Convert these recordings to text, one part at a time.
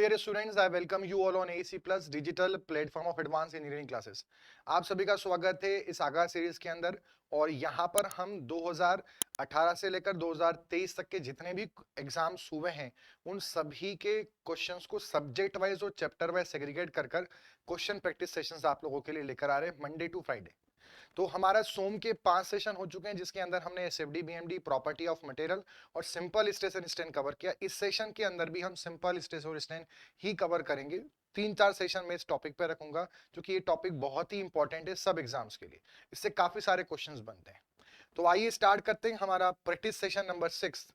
dear students, I welcome you all on AEC Plus Digital Platform of Advanced Engineering Classes. आप सभी का स्वागत है इस आगाज सीरीज के अंदर। और यहाँ पर हम 2018 से लेकर 2023 तक के जितने भी एग्जाम्स हुए हैं उन सभी के क्वेश्चंस को सब्जेक्ट वाइज और चैप्टर वाइज सेग्रीगेट कर क्वेश्चन प्रैक्टिस सेशंस आप लोगों के लिए लेकर आ रहे हैं मंडे टू फ्राइडे। तो हमारा सोम के 5 सेशन हो चुके हैं जिसके अंदर हमने SFD, BMD, property of material और simple stress and strain cover किया। इस सेशन के अंदर भी हम सिंपल स्ट्रेस और स्ट्रेन ही कवर करेंगे। 3-4 सेशन में इस टॉपिक पे रखूंगा क्योंकि ये टॉपिक बहुत ही इंपॉर्टेंट है सब एग्जाम्स के लिए। इससे काफी सारे क्वेश्चंस बनते हैं। तो आइए स्टार्ट करते हैं हमारा practice session number 6।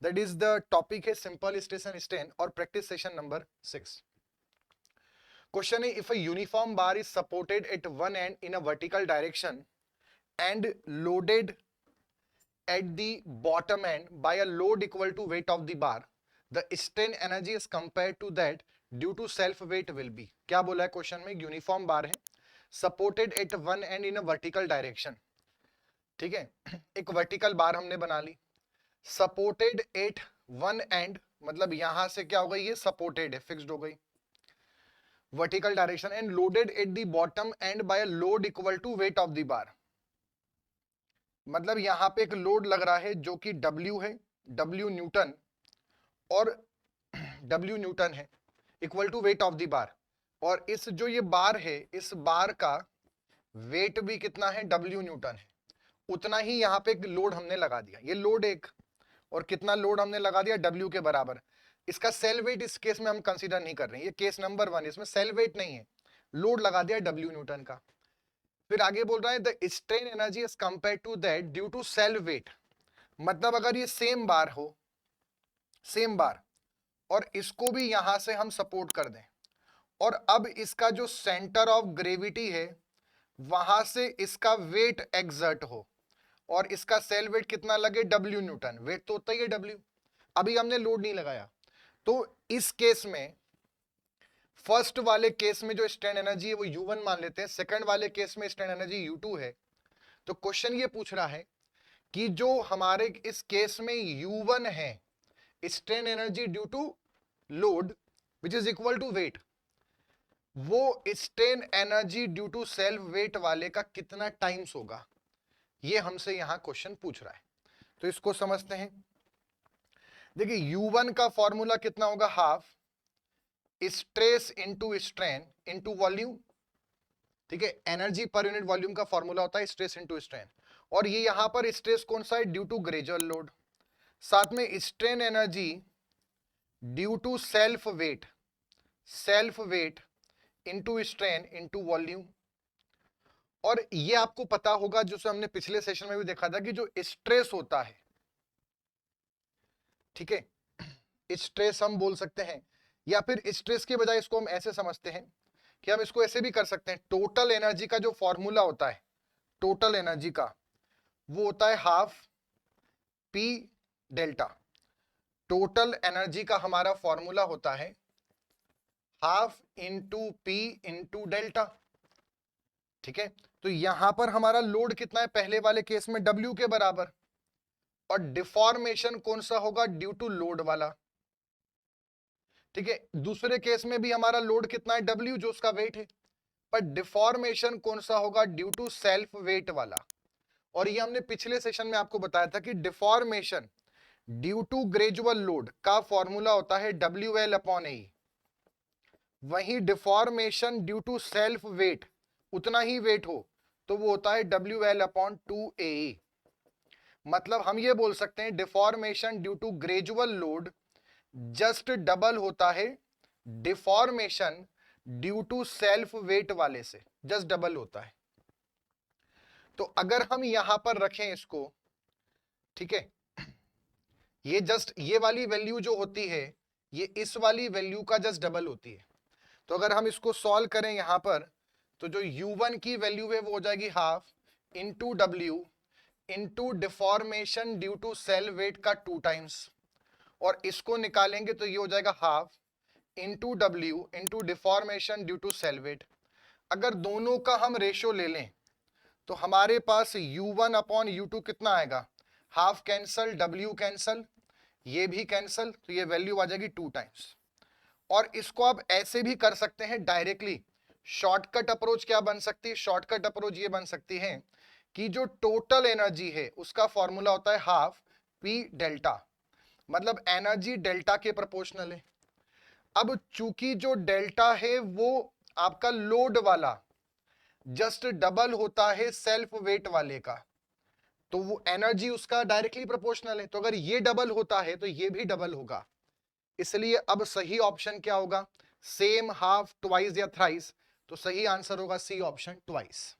That is the topic है सिंपल स्ट्रेस एंड स्ट्रेन और practice session number 6। Question is, if a uniform bar is supported at one end in a vertical direction and loaded at the bottom end by a load equal to weight of the bar, the strain energy is compared to that due to self weight will be। क्या बोला है question में? Uniform बार है, supported at one end in a vertical direction। ठीक है, एक vertical bar हमने बना ली, supported at one end मतलब यहां से क्या हो गई, ये सपोर्टेड है, फिक्स्ड हो गई vertical direction, and loaded at the bottom end by a load equal to weight of the bar. मतलब यहां पे एक लोड लग रहा है जो कि W है, W न्यूटन, और W न्यूटन है equal to weight of the bar. और इस जो ये बार है, इस बार का वेट भी कितना है, W न्यूटन है। उतना ही यहाँ पे एक लोड हमने लगा दिया, ये लोड एक, और कितना लोड हमने लगा दिया, W के बराबर। इसका सेल वेट इस केस में हम कंसीडर नहीं कर रहे हैं, ये केस नंबर 1, इसमें सेल वेट नहीं है, लोड लगा दिया W न्यूटन का। फिर आगे बोल रहा है the strain energy is compared to that due to self weight. मतलब अगर ये सेम बार हो, सेम बार, और इसको भी यहां से हम सपोर्ट कर दें, और अब इसका जो सेंटर ऑफ ग्रेविटी है वहां से इसका वेट एक्सर्ट हो, और इसका सेल वेट कितना लगे, W न्यूटन। वेट तो होता ही है W, अभी हमने लोड नहीं लगाया। तो इस केस में, फर्स्ट वाले केस में जो स्ट्रेन एनर्जी है वो U1 मान लेते हैं, सेकंड वाले केस में स्ट्रेन एनर्जी U2 है। तो क्वेश्चन ये पूछ रहा है कि जो हमारे इस केस में U1 है, strain energy due to load which is equal to weight, वो strain energy due to self weight वाले का कितना टाइम्स होगा, ये हमसे यहां क्वेश्चन पूछ रहा है। तो इसको समझते हैं। देखिए U1 का फॉर्मूला कितना होगा, half stress into strain into volume. ठीक है, एनर्जी पर यूनिट वॉल्यूम का फॉर्मूला होता है स्ट्रेस इंटू स्ट्रेन, और ये यहां पर स्ट्रेस कौन सा है, ड्यू टू ग्रेजुअल लोड। साथ में strain energy due to self weight, self weight into strain into volume. और ये आपको पता होगा, जो हमने पिछले सेशन में भी देखा था, कि जो स्ट्रेस होता है, ठीक है, स्ट्रेस हम बोल सकते हैं, या फिर स्ट्रेस के बजाय इसको हम ऐसे समझते हैं कि हम इसको ऐसे भी कर सकते हैं, टोटल एनर्जी का जो फॉर्मूला होता है, टोटल एनर्जी का, वो होता है half P delta. Total energy का हमारा फॉर्मूला होता है half into P into delta. ठीक है, तो यहां पर हमारा लोड कितना है, पहले वाले केस में W के बराबर, और डिफॉर्मेशन कौन सा होगा, ड्यू टू लोड वाला। ठीक है, दूसरे केस में भी हमारा लोड कितना है, W, जो उसका वेट है, पर डिफॉर्मेशन कौन सा होगा, ड्यू टू सेल्फ वेट वाला। और ये हमने पिछले सेशन में आपको बताया था कि deformation due to gradual load का फॉर्मूला होता है WL अपॉन A। वहीं deformation due to self weight, उतना ही वेट हो तो वो होता है WL अपॉन 2A। मतलब हम ये बोल सकते हैं deformation due to gradual load just double होता है deformation due to self weight वाले से, जस्ट डबल होता है। तो अगर हम यहां पर रखें इसको, ठीक है, ये जस्ट ये वाली वैल्यू जो होती है ये इस वाली वैल्यू का जस्ट डबल होती है। तो अगर हम इसको सॉल्व करें यहां पर, तो जो U1 की वैल्यू है वो हो जाएगी half into W into deformation due to self weight का 2 टाइम्स, और इसको निकालेंगे तो ये हो जाएगा half into W into deformation due to self weight. अगर दोनों का हम रेशियो ले लें तो हमारे पास U1 अपॉन U2 कितना आएगा, हाफ कैंसल, W कैंसल, ये भी कैंसल, तो ये वैल्यू आ जाएगी 2 टाइम्स। और इसको आप ऐसे भी कर सकते हैं डायरेक्टली। शॉर्टकट अप्रोच क्या बन सकती है? शॉर्टकट अप्रोच ये बन सकती है कि जो टोटल एनर्जी है उसका फॉर्मूला होता है हाफ पी डेल्टा, मतलब एनर्जी डेल्टा के प्रोपोर्शनल है। अब चूंकि जो डेल्टा है वो आपका लोड वाला जस्ट डबल होता है सेल्फ वेट वाले का, तो वो एनर्जी उसका डायरेक्टली प्रोपोर्शनल है। तो अगर ये डबल होता है तो ये भी डबल होगा, इसलिए अब सही ऑप्शन क्या होगा? सेम, हाफ, ट्वाइस या थ्राइस। तो सही आंसर होगा सी ऑप्शन, ट्वाइस।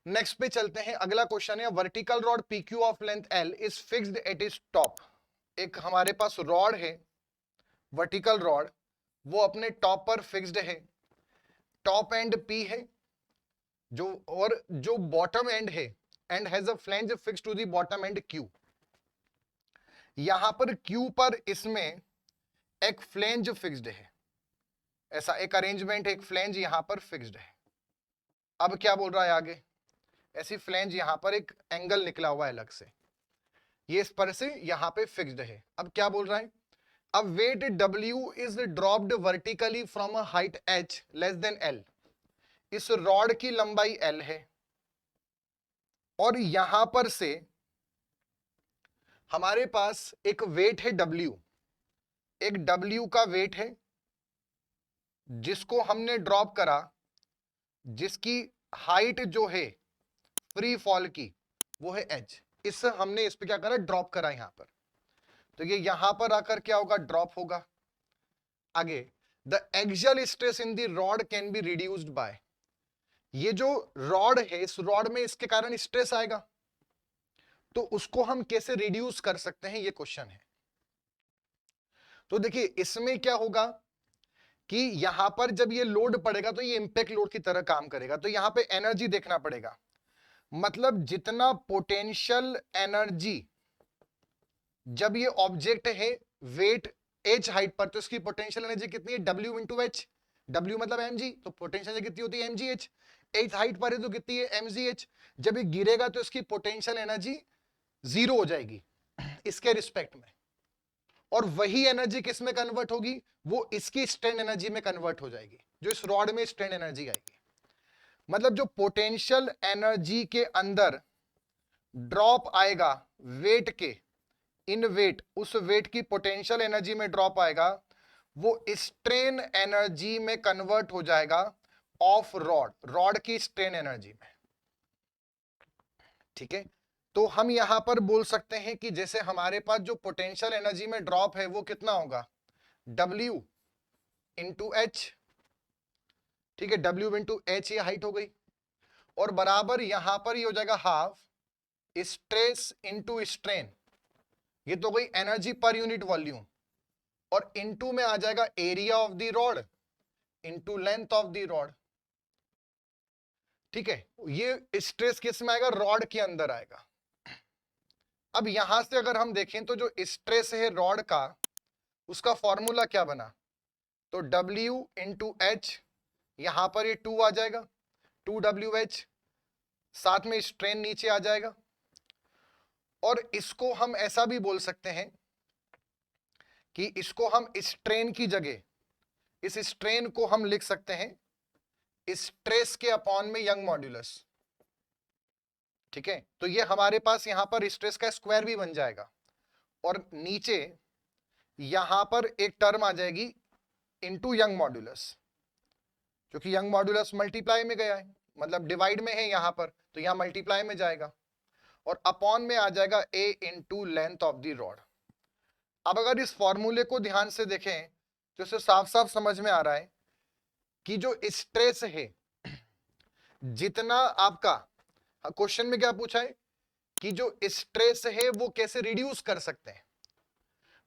नेक्स्ट पे चलते हैं, अगला क्वेश्चन है vertical rod PQ of length L is fixed at is top. एक हमारे पास रॉड है, वर्टिकल रॉड, वो अपने टॉप पर फिक्स्ड है। टॉप एंड P है जो, और जो बॉटम एंड है and has a flange fixed to the bottom end Q। यहां पर Q पर इसमें एक फ्लैंज फिक्स्ड है, ऐसा एक अरेंजमेंट, एक फ्लैंज यहां पर फिक्स्ड है। अब क्या बोल रहा है आगे? ऐसी फ्लैंज यहां पर एक एंगल निकला हुआ है अलग से, ये इस पर से यहां पे फिक्स्ड है। अब क्या बोल रहा है? अब weight W is dropped vertically from a height h less than L। इस रॉड की लंबाई L है और यहां पर से हमारे पास एक वेट है W, एक W का वेट है जिसको हमने ड्रॉप करा, जिसकी हाइट जो है फ्री फॉल की वो है h। इस हमने इस पे क्या करा? ड्रॉप करा यहां पर, तो ये यहां पर आकर क्या होगा? ड्रॉप होगा। आगे, the axial stress in the rod can be reduced by. ये जो रॉड है, इस रॉड में इसके कारण स्ट्रेस आएगा, तो उसको हम कैसे रिड्यूस कर सकते हैं, ये क्वेश्चन है। तो देखिए इसमें क्या होगा कि यहां पर जब ये लोड पड़ेगा तो ये इंपैक्ट लोड की तरह काम करेगा, तो यहां पे एनर्जी देखना पड़ेगा। मतलब जितना पोटेंशियल एनर्जी, जब ये ऑब्जेक्ट है वेट h हाइट पर, तो इसकी पोटेंशियल एनर्जी कितनी है? W into H. W मतलब mg, तो पोटेंशियल एनर्जी कितनी होती है? mgh। h हाइट पर है तो कितनी है? mgh। जब ये गिरेगा तो इसकी पोटेंशियल एनर्जी जीरो हो जाएगी इसके रिस्पेक्ट में, और वही एनर्जी किस में कन्वर्ट होगी? वो इसकी स्ट्रेन एनर्जी में कन्वर्ट हो जाएगी, जो इस रॉड में स्ट्रेन एनर्जी आएगी। मतलब जो पोटेंशियल एनर्जी के अंदर ड्रॉप आएगा वेट के, इन वेट, उस वेट की पोटेंशियल एनर्जी में ड्रॉप आएगा, वो स्ट्रेन एनर्जी में कन्वर्ट हो जाएगा ऑफ रॉड, रॉड की स्ट्रेन एनर्जी में। ठीक है, तो हम यहां पर बोल सकते हैं कि जैसे हमारे पास जो पोटेंशियल एनर्जी में ड्रॉप है वो कितना होगा? W into H. ठीक है, W इंटू एच, ये हाइट हो गई, और बराबर यहां पर ये हो जाएगा हाफ स्ट्रेस इंटू स्ट्रेन, ये तो गई एनर्जी पर यूनिट वॉल्यूम, और इनटू में आ जाएगा area of the rod into length of the rod. ठीक है, ये स्ट्रेस किस में आएगा? रॉड के अंदर आएगा। अब यहां से अगर हम देखें तो जो स्ट्रेस है रॉड का, उसका फॉर्मूला क्या बना? तो W इंटू एच, यहां पर ये 2 आ जाएगा, 2WH, साथ में स्ट्रेन नीचे आ जाएगा। और इसको हम ऐसा भी बोल सकते हैं कि इसको हम स्ट्रेन की जगह, इस स्ट्रेन को हम लिख सकते हैं स्ट्रेस के अपॉन में यंग मॉड्यूलस। ठीक है, तो ये हमारे पास यहां पर स्ट्रेस का स्क्वायर भी बन जाएगा, और नीचे यहां पर एक टर्म आ जाएगी इनटू यंग मॉड्यूलस, क्योंकि यंग मॉड्यूलस मल्टीप्लाई में गया है, मतलब डिवाइड में है यहां पर, तो यहां मल्टीप्लाई में जाएगा, और अपॉन में आ जाएगा A into length of the rod. अब अगर इस फॉर्मूले को ध्यान से देखें तो इसे साफ साफ समझ में आ रहा है कि जो स्ट्रेस है, जितना आपका क्वेश्चन में क्या पूछा है कि जो स्ट्रेस है वो कैसे रिड्यूस कर सकते हैं,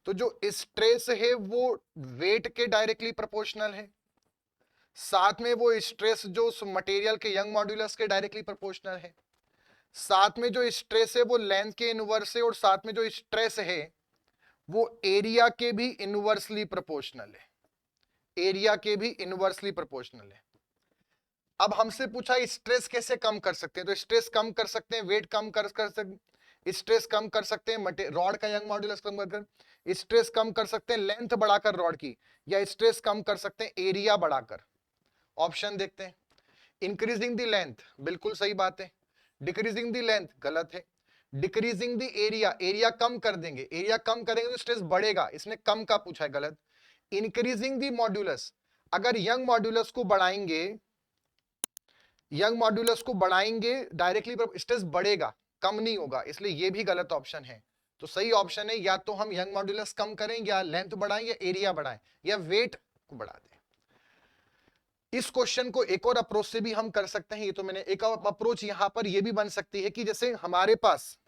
तो जो स्ट्रेस है वो वेट के डायरेक्टली प्रोपोर्शनल है, साथ में वो स्ट्रेस जो उस मटेरियल के यंग मॉड्यूलस के डायरेक्टली प्रोपोर्शनल है, साथ में जो स्ट्रेस है वो लेंथ के इनवर्स है, और साथ में जो स्ट्रेस है वो एरिया के भी इनवर्सली प्रोपोर्शनल है, एरिया के भी इनवर्सली प्रोपोर्शनल है। अब हमसे पूछा स्ट्रेस कैसे कम कर सकते हैं, तो स्ट्रेस कम कर सकते हैं, वेट कम कर सकते, स्ट्रेस कम कर सकते हैं, रॉड का यंग मॉड्यूलस कम कर, स्ट्रेस कम कर सकते हैं लेंथ बढ़ाकर रॉड की, या स्ट्रेस कम कर सकते हैं एरिया बढ़ाकर? ऑप्शन देखते हैं। इंक्रीजिंग द लेंथ, बिल्कुल सही बात है। डिक्रीजिंग द लेंथ, गलत है। डिक्रीजिंग द एरिया, एरिया कम कर देंगे, एरिया कम करेंगे तो स्ट्रेस बढ़ेगा, इसने कम का पूछा है, गलत। इंक्रीजिंग द मॉड्यूलस, अगर यंग मॉड्यूलस को बढ़ाएंगे, यंग मॉड्यूलस को बढ़ाएंगे डायरेक्टली स्ट्रेस बढ़ेगा, कम नहीं होगा, इसलिए ये भी गलत ऑप्शन है। तो सही ऑप्शन है या तो हम यंग मॉड्यूलस कम करें, या लेंथ बढ़ाएं, या एरिया बढ़ाएं, या वेट को बढ़ा दें। इस क्वेश्चन को एक और अप्रोच से भी हम कर सकते हैं। ये तो मैंने एक अप्रोच यहां पर ये भी बन सकती है कि जैसे हमारे पास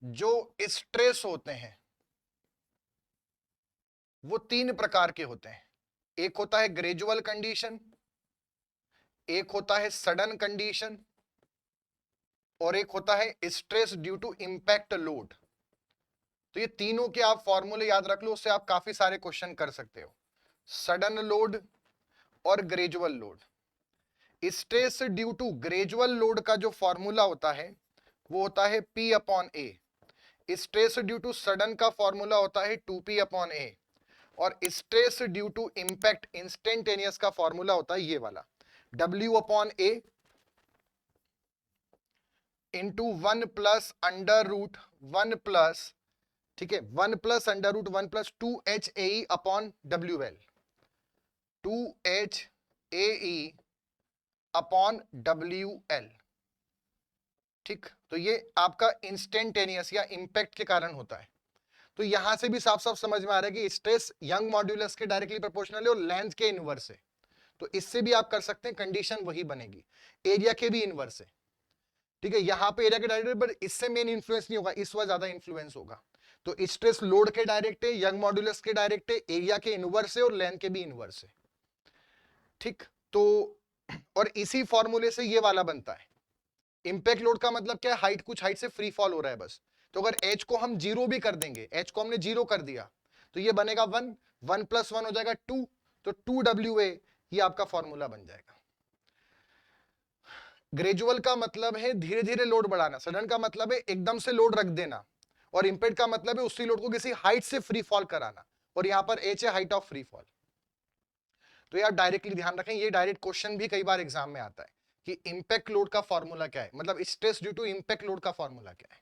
जो स्ट्रेस होते हैं वो तीन प्रकार के होते हैं। एक होता है ग्रेजुअल कंडीशन, एक होता है सडन कंडीशन, और एक होता है stress due to impact load. तो ये तीनों के आप फॉर्मूले याद रख लो, उससे आप काफी सारे क्वेश्चन कर सकते हो। सडन लोड और gradual load. Stress due to gradual load का जो फॉर्मूला होता है वो होता है P upon A. Stress due to sudden का फॉर्मूला होता है 2P अपॉन ए। और stress due to impact instantaneous का फॉर्मूला होता है ये वाला, W upon A into 1 plus under root 1 plus, ठीक है, 1 plus under root 1 plus 2HAE upon WL, 2HAE upon WL। ठीक, तो ये आपका इंस्टेंटेनियस या इंपैक्ट के कारण होता है। तो यहां से भी साफ साफ समझ में आ रहा है कि स्ट्रेस यंग मॉड्यूलस के डायरेक्टली प्रोपोर्शनल है और लेंथ के इनवर्स है। तो इससे भी आप कर सकते हैं, कंडीशन वही बनेगी। एरिया के भी इनवर्स है, ठीक है, यहां पे एरिया के डायरेक्ट, बट इससे मेन इंफ्लुएंस नहीं होगा, इस वजह ज्यादा इंफ्लुएंस होगा। तो स्ट्रेस लोड के डायरेक्ट है, यंग मॉड्यूलस के डायरेक्ट है, एरिया के इनवर्स है और लेंथ के भी इनवर्स है। ठीक, तो और इसी फॉर्मूले से ये वाला बनता है। इंपैक्ट लोड का मतलब क्या है, हाइट, कुछ हाइट से फ्री फॉल हो रहा है बस। तो अगर एच को हम जीरो भी कर देंगे, एच को हमने जीरो कर दिया तो ये बनेगा 1, 1 प्लस 1 हो जाएगा 2, तो 2WA ये आपका फॉर्मूला बन जाएगा। ग्रेजुअल का मतलब है धीरे धीरे लोड बढ़ाना, सडन का मतलब है एकदम से लोड रख देना, और इंपैक्ट का मतलब है उसी लोड को किसी हाइट से फ्री फॉल कराना, और यहां पर एच है हाइट ऑफ फ्री फॉल। तो यार डायरेक्टली ध्यान रखें, ये डायरेक्ट क्वेश्चन भी कई बार एग्जाम में आता है कि इंपैक्ट लोड का फॉर्मूला क्या है, मतलब stress due to impact load का फॉर्मूला क्या है।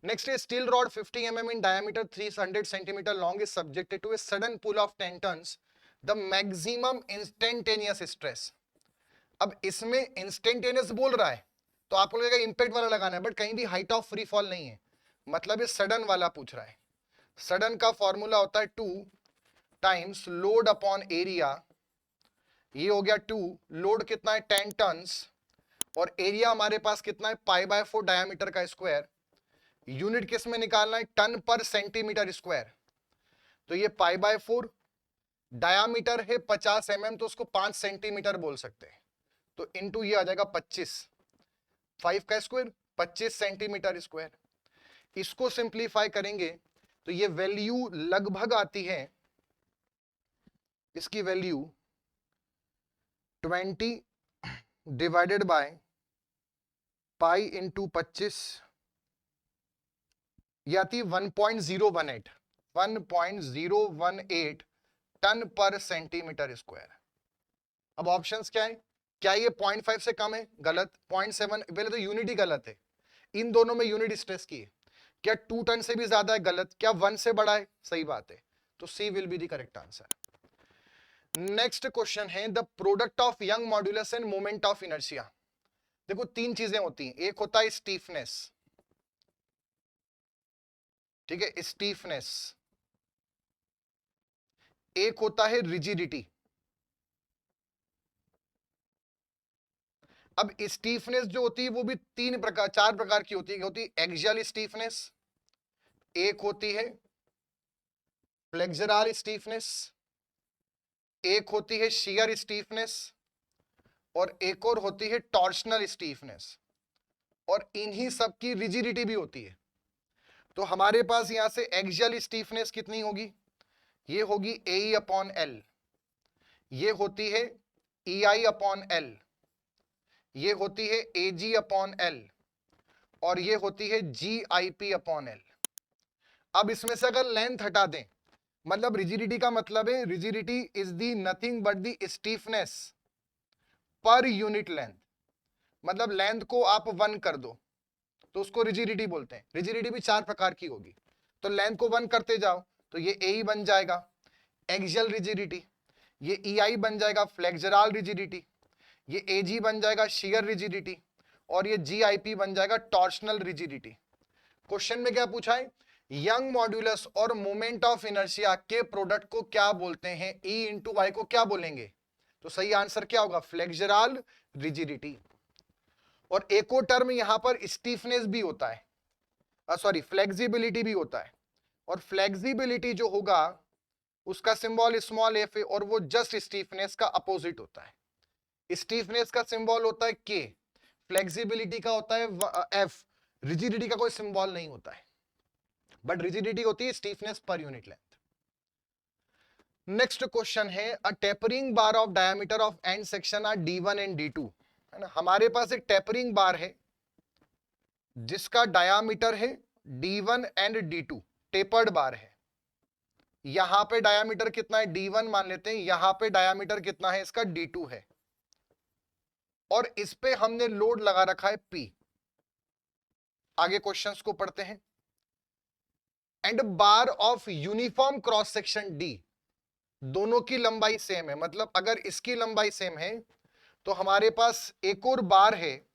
Next is steel rod 50 mm in diameter 300 cm long is subjected to a sudden pull of 10 tons, the maximum instantaneous stress। अब इसमें इंस्टेंटेनियस बोल रहा है तो आपको लगेगा इंपैक्ट वाला लगाना है, बट कहीं भी हाइट ऑफ फ्री फॉल नहीं है, मतलब ये सडन वाला पूछ रहा है। सडन का फॉर्मूला होता है 2 टाइम्स लोड अपॉन एरिया, ये हो गया 2, लोड कितना है 10 टन्स, और एरिया हमारे पास कितना है π/4 डायमीटर का स्क्वायर। यूनिट किस में निकालना है, टन पर सेंटीमीटर स्क्वायर। तो ये π/4, डायामीटर है 50 mm, तो उसको 5 सेंटीमीटर बोल सकते हैं, तो इनटू ये आ जाएगा 25, 5 का स्क्वायर 25 सेंटीमीटर स्क्वायर। इसको सिंप्लीफाई करेंगे तो ये वैल्यू लगभग आती है, इसकी value 20 divided by pi into 25, ये आती है 1.018 टन पर सेंटीमीटर स्क्वायर। अब ऑप्शंस क्या है, क्या ये 0.5 से कम है, गलत, 0.7, पहले तो यूनिट ही गलत है, इन दोनों में यूनिट स्ट्रेस की है। क्या 2 टन से भी ज्यादा है, गलत, क्या 1 से बड़ा है, सही बात है, तो C will be the correct answer. Next question है the product of Young modulus and moment of inertia. देखो तीन चीजें होती हैं, एक होता है स्टीफनेस, ठीक है, स्टीफनेस, एक होता है रिजिडिटी। अब स्टीफनेस जो होती है वो भी चार प्रकार की होती है एक्सियल स्टीफनेस, एक होती है फ्लेक्सुरल स्टीफनेस, एक होती है शियर स्टीफनेस, और एक और होती है टॉर्शनल स्टीफनेस, और इन्हीं सब की रिजिडिटी भी होती है। तो हमारे पास यहां से एक्सियल स्टीफनेस कितनी होगी, ये होगी AE अपॉन एल, ये होती है EI अपॉन एल, ये होती है AG अपॉन एल, और ये होती है GIP अपॉन एल। अब इसमें से अगर लेंथ हटा दें, मतलब रिजिडिटी का मतलब है rigidity is the nothing but the stiffness per unit length, मतलब लेंथ को आप 1 कर दो तो उसको रिजिडिटी बोलते हैं। रिजिडिटी भी 4 प्रकार की होगी, तो लेंथ को 1 करते जाओ तो ये ए बन जाएगा एक्सियल रिजिडिटी, ये EI बन जाएगा फ्लेक्सुरल रिजिडिटी, ये AG बन जाएगा शियर रिजिडिटी, और ये GIP बन जाएगा टॉर्शनल रिजिडिटी। क्वेश्चन में क्या पूछा है, यंग मॉड्यूलस और मोमेंट ऑफ इनर्शिया के प्रोडक्ट को क्या बोलते हैं, E इंटू वाई को क्या बोलेंगे, तो सही आंसर क्या होगा, फ्लेक्सुरल रिजिडिटी। और एक और टर्म यहां पर स्टीफनेस भी होता है, सॉरी फ्लेक्सिबिलिटी भी होता है, और फ्लेक्सिबिलिटी जो होगा उसका सिंबल स्मॉल एफ है, और वो जस्ट स्टीफनेस का अपोजिट होता है। स्टीफनेस का सिंबल होता है के, फ्लेक्सिबिलिटी का होता है एफ, रिजिडिटी का कोई सिंबल नहीं होता है, बट रिजिडिटी होती है stiffness per unit length. Next question है, a tapering bar of diameter of end section are D1 and D2, है ना। हमारे पास एक टेपरिंग बार है जिसका डायामीटर है D1 एंड D2, टेपर्ड बार है। यहां पे डायामीटर कितना है, D1 मान लेते हैं, यहां पे डायामीटर कितना है इसका, D2 है, और इस पे हमने लोड लगा रखा है P। आगे क्वेश्चंस को पढ़ते हैं। And bar of uniform cross section D, दोनों की लंबाई सेम है, मतलब अगर इसकी लंबाई सेम है तो हमारे पास एक और बार है,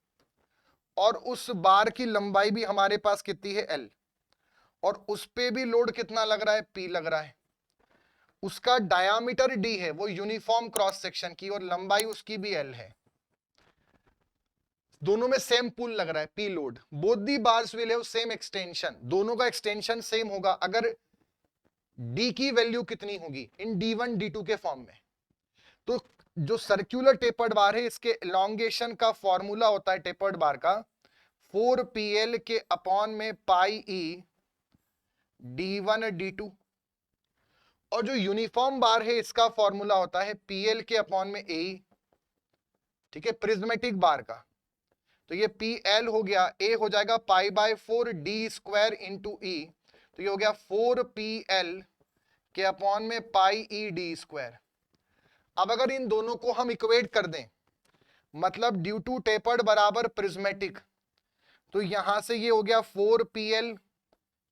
और उस बार की लंबाई भी हमारे पास कितनी है, L, और उस पे भी लोड कितना लग रहा है, P लग रहा है। उसका डायामीटर D है, वो यूनिफॉर्म क्रॉस सेक्शन की, और लंबाई उसकी भी L है। दोनों में सेम पुल लग रहा है, P load, both the bars will have same extension, दोनों का एक्सटेंशन सेम होगा। अगर D की वैल्यू कितनी होगी इन D1 D2 के फॉर्म में, तो जो सर्कुलर टेपर्ड बार है इसके एलोंगेशन का फॉर्मूला होता है टेपर्ड बार का 4PL के अपॉन में पाई E D1 D2, और जो यूनिफॉर्म बार है इसका फॉर्मूला होता है PL के अपॉन में A, ठीक है, प्रिज्मेटिक बार का। तो ये PL हो गया, A हो जाएगा pi by 4 D square into E, तो ये हो गया 4PL के अपॉन में पाई E D स्क्वायर। अब अगर इन दोनों को हम इक्वेट कर दें, मतलब ड्यू टू टेपर्ड बराबर प्रिज्मेटिक, तो यहां से ये हो गया 4PL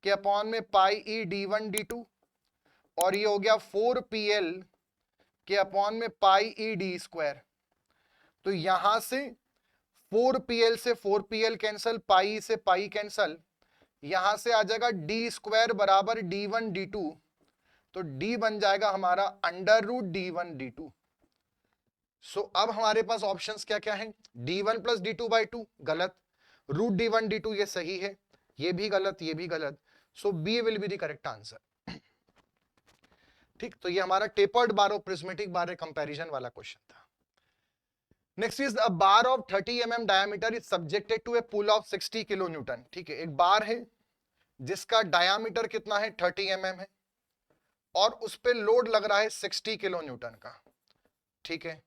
के अपॉन में पाई E D1 D2, और ये हो गया 4PL के अपॉन में पाई E D स्क्वायर। तो यहां से 4PL से 4PL कैंसल, पाई से पाई कैंसल, यहां से आ जाएगा D स्क्वायर बराबर D1 D2, तो D बन जाएगा हमारा अंडर रूट D1 D2। सो अब हमारे पास ऑप्शंस क्या क्या हैं, D1 प्लस D2/2 गलत, रूट D1 D2 ये सही है, ये भी गलत, ये भी गलत, so B will be the correct answer. ठीक, तो ये हमारा टेपर्ड बार और प्रिज्मेटिक बार कंपैरिजन वाला क्वेश्चन था। Next is a bar of 30 mm diameter is subjected to a pull of 60 kilo newton. ठीक है, एक बार है जिसका डायमीटर कितना है, 30 mm है, और उस पे लोड लग रहा है 60 किलो न्यूटन का। ठीक है,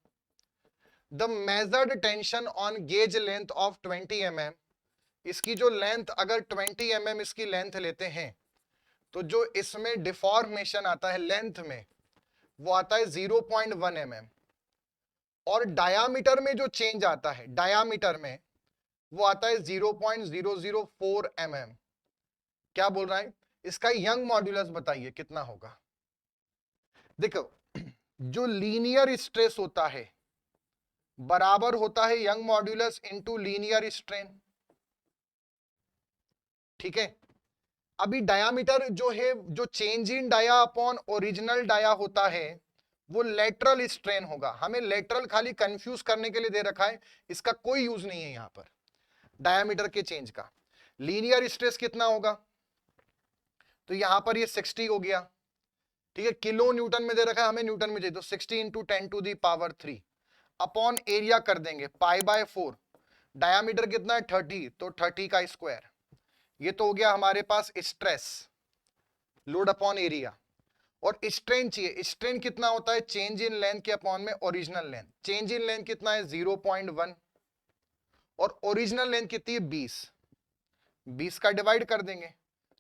the measured tension on gauge length of 20 mm, इसकी जो लेंथ अगर 20 mm इसकी लेंथ लेते हैं, तो जो इसमें डिफॉर्मेशन आता है लेंथ में वो आता है 0.1 mm, और डायामीटर में जो चेंज आता है डायामीटर में वो आता है 0.004 mm। क्या बोल रहा है, इसका यंग मॉड्यूलस बताइए कितना होगा। देखो, जो लीनियर स्ट्रेस होता है बराबर होता है Young modulus into linear strain. ठीक है, अभी डायामीटर जो है, जो change in dia upon original dia होता है वो लेटरल स्ट्रेन होगा। हमें लेटरल खाली कंफ्यूज करने के लिए दे रखा है, इसका कोई यूज नहीं है यहां पर डायामीटर के चेंज का। लीनियर स्ट्रेस कितना होगा, तो यहां पर ये 60 हो गया। ठीक है, किलो न्यूटन में दे रखा है, हमें न्यूटन में चाहिए, तो 60 इंटू 10⁻³ अपॉन एरिया कर देंगे π/4। डायामीटर कितना है 30, तो 30 का स्क्वायर। ये तो हो गया हमारे पास स्ट्रेस, लोड अपॉन एरिया। और स्ट्रेन चाहिए, स्ट्रेन कितना होता है चेंज इन लेंथ के अपॉन में original length. Change in length कितना है 0.1, और ओरिजिनल लेंथ कितनी है 20, 20 का डिवाइड कर देंगे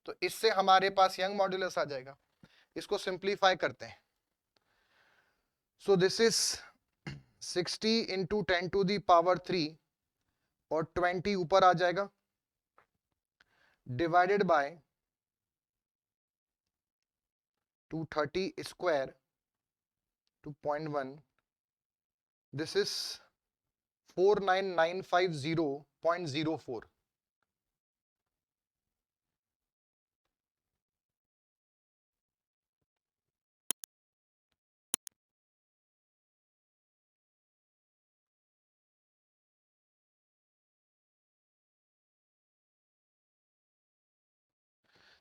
तो इससे हमारे पास यंग मॉड्यूलस आ जाएगा। इसको सिंप्लीफाई करते हैं। सो दिस इज 60 इंटू 10⁻³ और 20 ऊपर आ जाएगा, divided by 230 square 2.1, this is 49950.04।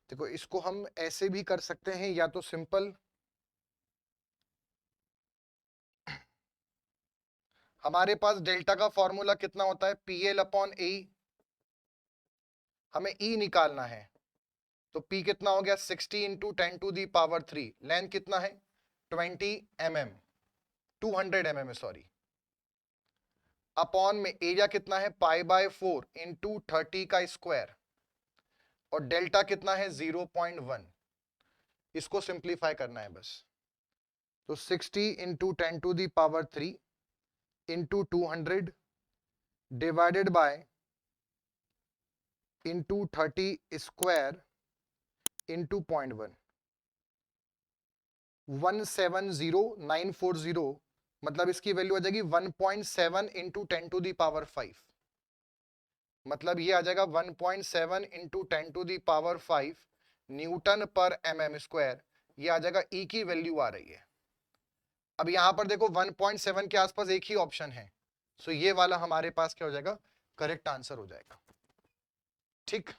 देखो इसको हम ऐसे भी कर सकते हैं, या तो सिंपल हमारे पास डेल्टा का फॉर्मूला कितना होता है, PL/E। हमें E निकालना है, तो P कितना हो गया 60 इंटू 10⁻³। लेंथ कितना है 20 mm, 200 mm सॉरी, अपॉन में एरिया कितना है π/4 इंटू 30 का स्क्वायर, और डेल्टा कितना है 0.1। इसको सिंप्लीफाई करना है बस। तो 60 into 10⁻³ into 200 divided by into 30 square into 0.1, 170,940, मतलब इसकी वैल्यू आ जाएगी 1.7 इंटू 10⁵। मतलब ये आ जाएगा 1.7 इंटू 10⁵ न्यूटन पर mm स्क्वायर। ये आ जाएगा E की वैल्यू आ रही है। अब यहां पर देखो 1.7 के आसपास एक ही ऑप्शन है, सो ये वाला हमारे पास क्या हो जाएगा, करेक्ट आंसर हो जाएगा। ठीक,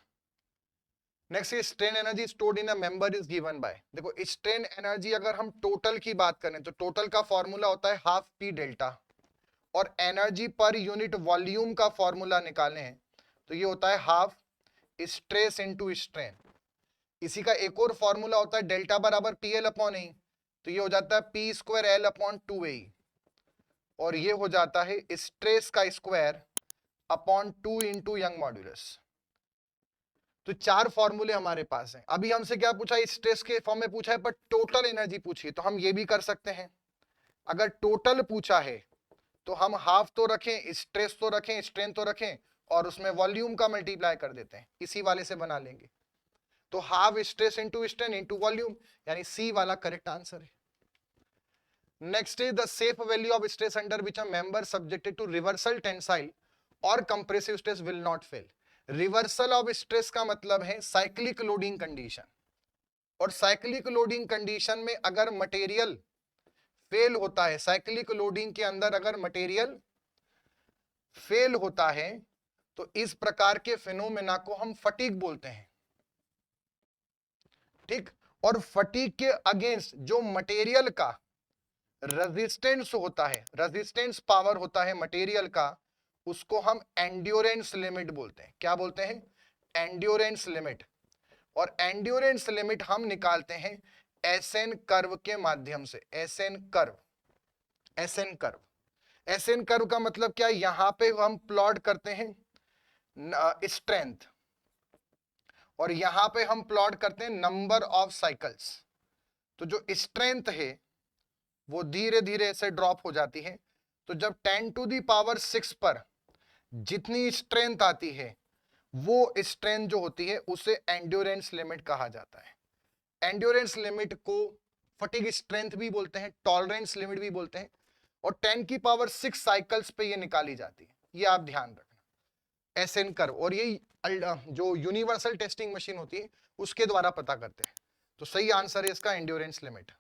next strain energy stored in a member is given by. देखो स्ट्रेन एनर्जी अगर हम टोटल की बात करें तो टोटल का फॉर्मूला होता है हाफ P डेल्टा, और एनर्जी पर यूनिट वॉल्यूम का फॉर्मूला निकालें हैं तो ये होता है हाफ स्ट्रेस इनटू स्ट्रेन। इसी का एक और फॉर्मूला होता है डेल्टा बराबर PL/E, तो ये हो जाता है P²L/2A, और ये हो जाता है स्ट्रेस का square upon 2 into young modulus. तो चार फॉर्मूले हमारे पास हैं। अभी हमसे क्या पूछा, स्ट्रेस के फॉर्म में पूछा है, पर टोटल एनर्जी पूछी है, तो हम ये भी कर सकते हैं। अगर टोटल पूछा है तो हम हाफ तो रखें, स्ट्रेस तो रखें, स्ट्रेन तो रखें, और उसमें वॉल्यूम का मल्टीप्लाई कर देते हैं, इसी वाले से बना लेंगे। तो half stress into strain into volume, यानी सी वाला करेक्ट आंसर है। Next is the safe value of stress under which a member subjected to reversal tensile और compressive stress will not fail. Reversal of stress का मतलब है cyclic loading condition, और cyclic loading condition में अगर material fail होता है, cyclic loading के अंदर अगर मटेरियल फेल होता है तो इस प्रकार के फिनोमेना को हम फटीग बोलते हैं। ठीक, और फटीग के अगेंस्ट जो मटेरियल का रेजिस्टेंस होता है, रेजिस्टेंस पावर होता है मटेरियल का, उसको हम एंड्योरेंस लिमिट बोलते हैं। क्या बोलते हैं, एंड्योरेंस लिमिट। और एंड्योरेंस लिमिट हम निकालते हैं एसएन कर्व के माध्यम से। SN curve, SN curve, SN curve का मतलब क्या, यहां पे हम प्लॉट करते हैं स्ट्रेंथ, और यहां पे हम प्लॉट करते हैं नंबर ऑफ साइकिल्स। तो जो स्ट्रेंथ है वो धीरे धीरे ऐसे ड्रॉप हो जाती है। तो जब 10⁻⁶ पर जितनी स्ट्रेंथ आती है वो स्ट्रेंथ जो होती है उसे एंड्योरेंस लिमिट कहा जाता है। एंड्योरेंस लिमिट को फटीग स्ट्रेंथ भी बोलते हैं, टॉलरेंस लिमिट भी बोलते हैं, और 10⁶ साइकिल्स पे ये निकाली जाती है। ये आप ध्यान रखना, एसएन कर्व। और ये जो यूनिवर्सल टेस्टिंग मशीन होती है उसके द्वारा पता करते हैं। तो सही आंसर है इसका endurance limit.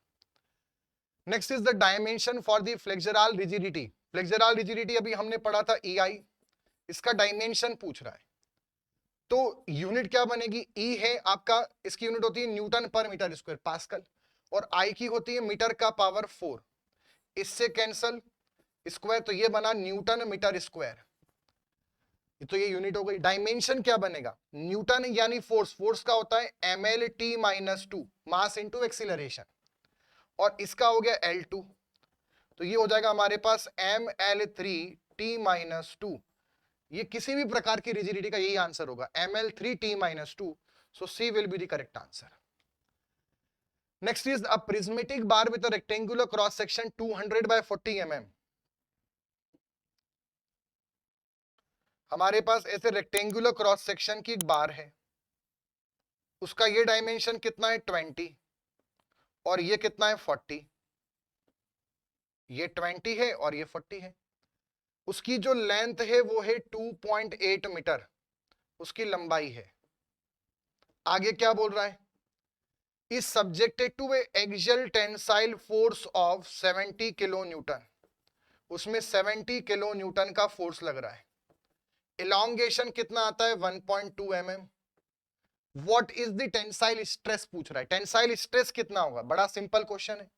Next is the dimension for the flexural rigidity. Flexural rigidity अभी हमने पढ़ा था EI, इसका डायमेंशन पूछ रहा है। तो यूनिट क्या बनेगी, E है आपका, इसकी यूनिट होती है न्यूटन पर मीटर स्क्वायर, पास्कल, और I की होती है मीटर का पावर 4। इससे कैंसल स्क्वायर, तो ये बना न्यूटन मीटर स्क्वायर, तो ये यूनिट हो गई। डायमेंशन क्या बनेगा, न्यूटन यानी फोर्स, फोर्स का होता है mLT-2 मास इंटू एक्सीलरेशन, और इसका हो गया L2, तो ये हो जाएगा हमारे पास mL3T-2। ये किसी भी प्रकार की रिजिडिटी का यही आंसर होगा, mL3T-2। So C will be the correct answer. Next is a prismatic bar with a rectangular cross section 200 by 40 mm. हमारे पास ऐसे रेक्टेंगुलर क्रॉस सेक्शन की एक बार है, उसका ये डायमेंशन कितना है 20 और ये कितना है 40, ये 20 है और ये 40 है। उसकी जो लेंथ है वो है 2.8 मीटर, उसकी लंबाई है। आगे क्या बोल रहा है, is subjected to a axial tensile force of 70 kilo newton, उसमें 70 किलो न्यूटन का फोर्स लग रहा है। इलॉन्गेशन कितना आता है 1.2 mm। What is the tensile stress पूछ रहा है। टेंसाइल स्ट्रेस कितना होगा, बड़ा सिंपल क्वेश्चन है।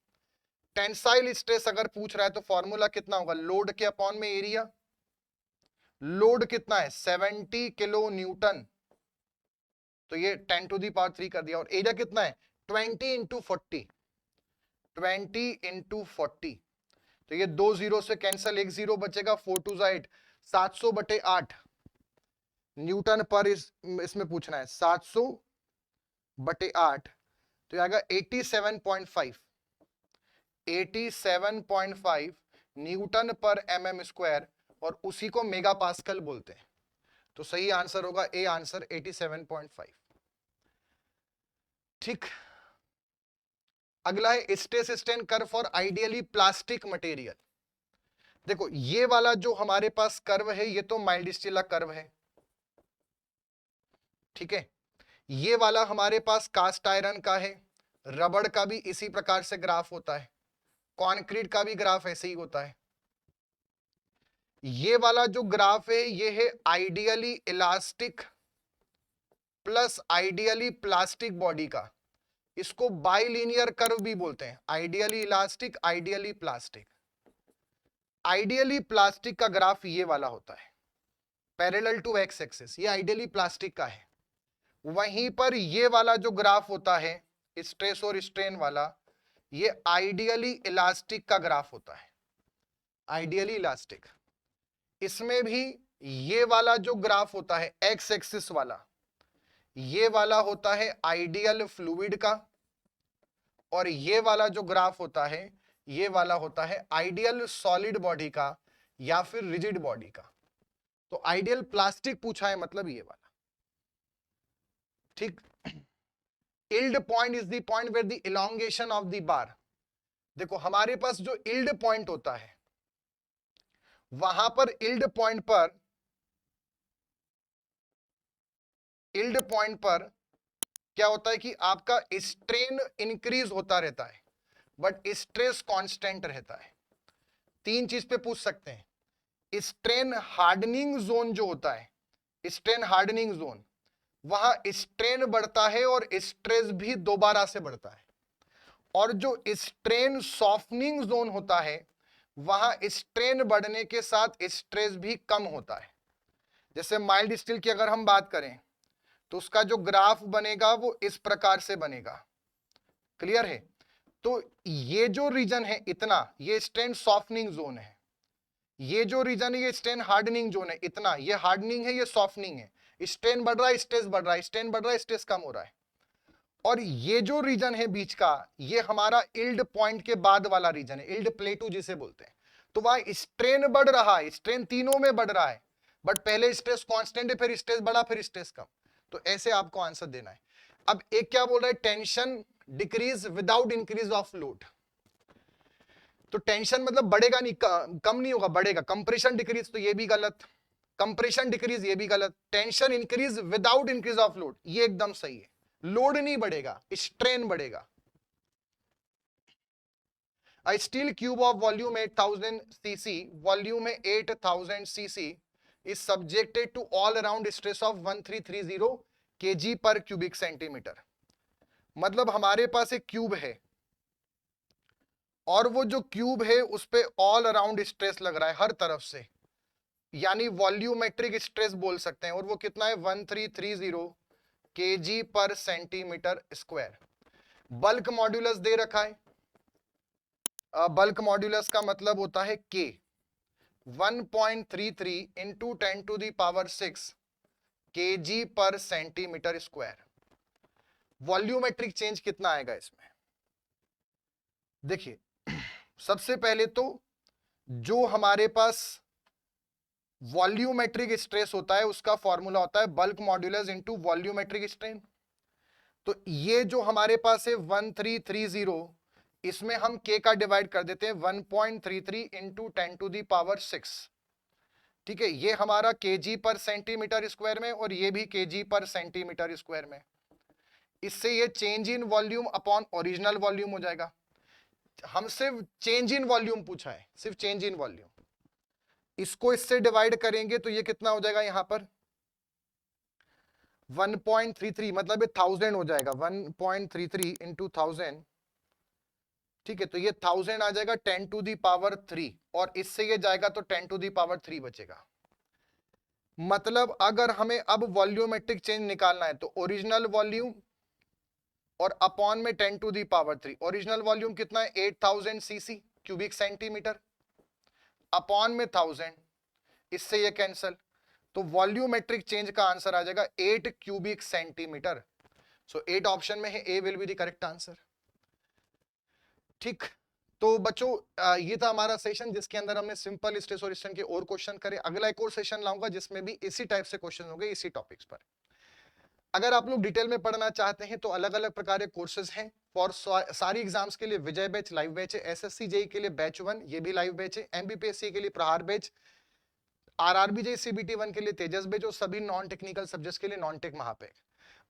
टेंसाइल स्ट्रेस अगर पूछ रहा है तो फॉर्मूला कितना होगा, लोड के अपॉन में एरिया। लोड कितना है 70 किलो न्यूटन, तो ये 10 टू दी पावर 3 कर दिया। और एरिया कितना है 20 इंटू 40, 20 इंटू 40, तो ये 2 जीरो से कैंसिल, 1 जीरो बचेगा, 4 टू 8, 700 बटे 8 न्यूटन पर इसमें पूछना है, 700 बटे 8, तो आएगा 87.5, 87.5 न्यूटन पर mm स्क्वायर, और उसी को मेगा पास्कल बोलते हैं। तो सही आंसर होगा ए आंसर 87.5। ठीक, अगला है stress strain curve for ideally plastic material. देखो ये वाला जो हमारे पास कर्व है ये तो माइल्ड स्टील कर्व है, ठीक है। ये वाला हमारे पास कास्ट आयरन का है, रबड़ का भी इसी प्रकार से ग्राफ होता है, कंक्रीट का भी ग्राफ ऐसे ही होता है। ये वाला जो ग्राफ है ये है ideally elastic plus ideally plastic body का, इसको बाइलिनियर कर्व भी बोलते हैं, ideally elastic ideally plastic. Ideally plastic का ग्राफ ये वाला होता है, पैरेलल टू एक्स एक्सिस, ये आइडियली प्लास्टिक का है। वहीं पर ये वाला जो ग्राफ होता है स्ट्रेस और स्ट्रेन वाला, ये आइडियली इलास्टिक का ग्राफ होता है, आइडियली इलास्टिक। इसमें भी ये वाला जो ग्राफ होता है एक्स एक्सिस वाला, ये वाला होता है आइडियल फ्लूइड का, और ये वाला जो ग्राफ होता है ये वाला होता है आइडियल सॉलिड बॉडी का या फिर रिजिड बॉडी का। तो आइडियल प्लास्टिक पूछा है मतलब ये वाला, ठीक। Yield point is the point where the elongation of the bar. देखो हमारे पास जो इल्ड पॉइंट होता है, वहां पर इल्ड पॉइंट पर क्या होता है कि आपका स्ट्रेन इंक्रीज होता रहता है बट स्ट्रेस कांस्टेंट रहता है। तीन चीज पे पूछ सकते हैं, स्ट्रेन हार्डनिंग जोन जो होता है, स्ट्रेन हार्डनिंग जोन, वहां स्ट्रेन बढ़ता है और स्ट्रेस भी दोबारा से बढ़ता है। और जो स्ट्रेन सॉफ्टनिंग जोन होता है, वहां स्ट्रेन बढ़ने के साथ स्ट्रेस भी कम होता है। जैसे माइल्ड स्टील की अगर हम बात करें तो उसका जो ग्राफ बनेगा वो इस प्रकार से बनेगा, क्लियर है। तो ये जो रीजन है इतना, ये स्ट्रेन सॉफ्टनिंग जोन है, ये जो रीजन है ये स्ट्रेन हार्डनिंग जोन है, इतना ये हार्डनिंग है ये सॉफ्टनिंग है। स्ट्रेन बढ़ रहा है स्ट्रेस बढ़ रहा है, स्ट्रेन बढ़ रहा है स्ट्रेस कम हो रहा है। और ये जो रीजन है बीच का, ये हमारा इल्ड पॉइंट के बाद वाला रीजन है, इल्ड प्लेटू जिसे बोलते हैं। तो वहां स्ट्रेन बढ़ रहा है, स्ट्रेन तीनों में बढ़ रहा है, बट पहले स्ट्रेस कांस्टेंट है, फिर स्ट्रेस बढ़ा, फिर स्ट्रेस कम। तो ऐसे आपको आंसर देना है। अब एक क्या बोल रहा है, tension decrease without increase of load. तो टेंशन मतलब बढ़ेगा नहीं, कम नहीं होगा, बढ़ेगा। कंप्रेशन डिक्रीज, तो ये भी गलत, कंप्रेशन डिक्रीज ये भी गलत। Tension increase without increase of load, ये एकदम सही है। लोड नहीं बढ़ेगा, स्ट्रेन बढ़ेगा। A steel cube of volume 8000 cc, volume 8000 cc is subjected to all around stress of 1330 kg per cubic centimeter। मतलब हमारे पास एक क्यूब है और वो जो क्यूब है उस पे ऑल अराउंड स्ट्रेस लग रहा है हर तरफ से, यानी वॉल्यूमेट्रिक स्ट्रेस बोल सकते हैं। और वो कितना है 1330 kg पर सेंटीमीटर स्क्वायर। बल्क मॉड्यूलस दे रखा है, बल्क मॉड्यूलस का मतलब होता है K, 1.33 into 10 to the power 6 kg पर सेंटीमीटर स्क्वायर। वॉल्यूमेट्रिक चेंज कितना आएगा इसमें? देखिए, सबसे पहले तो जो हमारे पास वॉल्यूमेट्रिक स्ट्रेस होता है उसका फॉर्मूला होता है bulk modulus into volumetric strain. तो ये जो हमारे पास है 1330, इसमें हम k का डिवाइड कर देते हैं 1.33 इंटू 10 टू दी पावर 6। ठीक है, ये हमारा kg पर सेंटीमीटर स्क्वायर में और ये भी kg पर सेंटीमीटर स्क्वायर में। इससे ये change in volume upon original volume हो जाएगा। हम सिर्फ चेंज इन वॉल्यूम पूछा है, सिर्फ चेंज इन वॉल्यूम। इसको इससे डिवाइड करेंगे तो ये कितना हो जाएगा यहां पर 1.33, मतलब ये 1000 हो जाएगा। 1.33 इंटू 1000, ठीक है, तो ये 1000 आ जाएगा 10 टू दी पावर 3, और इससे ये जाएगा तो 10 टू दी पावर 3 बचेगा। मतलब अगर हमें अब वॉल्यूमेट्रिक चेंज निकालना है तो ओरिजिनल वॉल्यूम और अपॉन में 10 to the power 3। Original volume कितना है 8000 सीसी क्यूबिक सेंटीमीटर, अपॉन में 1000, इससे ये कैंसल, तो वॉल्यूमेट्रिक चेंज का आंसर आ जाएगा 8 क्यूबिक सेंटीमीटर। सो 8 ऑप्शन में है, A will be the correct answer. ठीक, तो बच्चों ये था हमारा सेशन जिसके अंदर हमने सिंपल स्ट्रेस और स्ट्रेन के और क्वेश्चन करे। अगला एक और सेशन लाऊंगा जिसमें भी इसी टाइप से क्वेश्चन होंगे इसी टॉपिक्स पर। अगर आप लोग डिटेल में पढ़ना चाहते हैं तो अलग अलग प्रकार के कोर्सेज हैं फॉर सारी एग्जाम्स के लिए। विजय बैच लाइव बैच है, एसएससी जेई के लिए बैच 1 ये भी लाइव बैच है, एमबीपीएससी के लिए प्रहार बैच, आरआरबी जेई सीबीटी 1 के लिए तेजस बैच, और सभी नॉन टेक्निकल सब्जेक्ट्स के लिए नॉन टेक महापेक।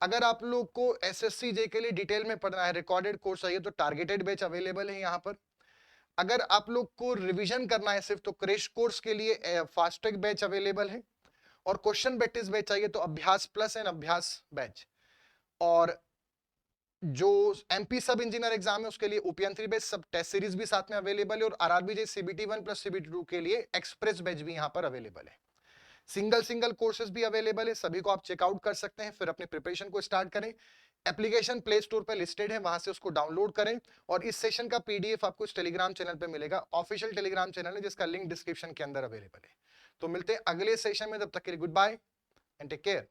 अगर आप लोग को एसएससी जेई के लिए डिटेल में पढ़ना है, रिकॉर्डेड कोर्स चाहिए, तो टारगेटेड बैच अवेलेबल है यहाँ पर। अगर आप लोग को रिवीजन करना है सिर्फ, तो क्रैश कोर्स के लिए फास्ट ट्रैक बैच अवेलेबल है, और क्वेश्चन प्रैक्टिस बैच चाहिए तो अभ्यास प्लस एंड अभ्यास बैच। और जो एमपी सब इंजीनियर एग्जाम है उसके लिए ओपीएन 3 बैच सब टेस्ट सीरीज भी साथ में अवेलेबल है, और आरआरबी जे सीबीटी 1 प्लस सीबीटी 2 के लिए एक्सप्रेस बैच भी यहाँ पर अवेलेबल है। सिंगल कोर्सेज भी अवेलेबल है, सभी को आप चेकआउट कर सकते हैं, फिर अपनी प्रिपरेशन को स्टार्ट करें। एप्लीकेशन प्ले स्टोर पर लिस्टेड है, वहां से उसको डाउनलोड करें, और इस सेशन का पीडीएफ आपको इस टेलीग्राम चैनल पे मिलेगा। ऑफिशियल टेलीग्राम चैनल है जिसका लिंक डिस्क्रिप्शन के अंदर अवेलेबल है। तो मिलते हैं अगले सेशन में, तब तक के लिए good bye and take care.